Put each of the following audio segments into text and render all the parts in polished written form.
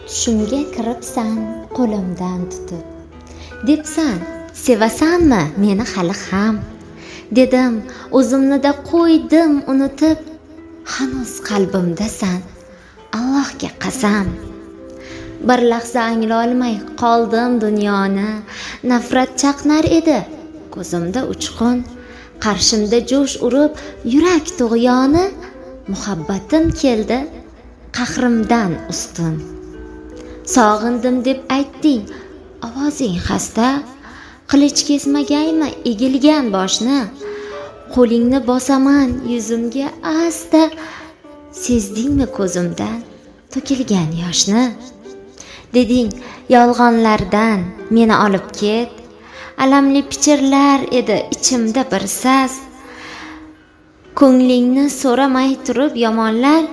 tushimga kiribsan qo'limdan tutib. Debsan, sevasanmi meni hali ham? Dedim, o'zimni-da qo'ydim unutib. Hanuz qalbimdasan, Allohga qasam. Bir lahza anglolmay qoldim dunyoni. Nafrat chaqnar edi ko'zimda uchqun. Qarshimda jo'sh urib yurak tug'yoni. Muhabbatim keldi qahrimdan ustun. Sog'indim deb aytding, ovozing xasta. Qilich kesmagaymi egilgan boshni? Qo'lingni bosaman yuzimga asta. Sezdingmi ko'zimdan to'kilgan yoshni? Deding, yolg'onlardan meni olib ket. Alamli pichirlar edi ichimda bir sas. Ko'nglingni so'ramay turib yomonlar,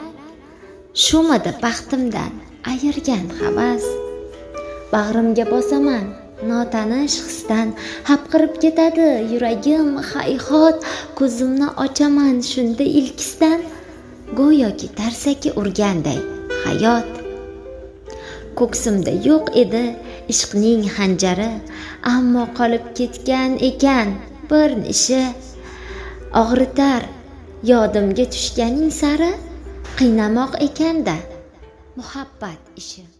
shumidi baxtimdan ayirgan havas. Bag'rimga bosaman notanish hisdan, hapqirib ketadi yuragim hayhot. Ko'zimni ochaman shunda ilkisdan, go'yoki tarsaki urganday hayot. Ko'ksimda yo'q edi ishqning xanjari, ammo qolib ketgan ekan bir nishi. Og'ritar yodimga tushganing sari, qiynamoq ekanda muhabbat ishi.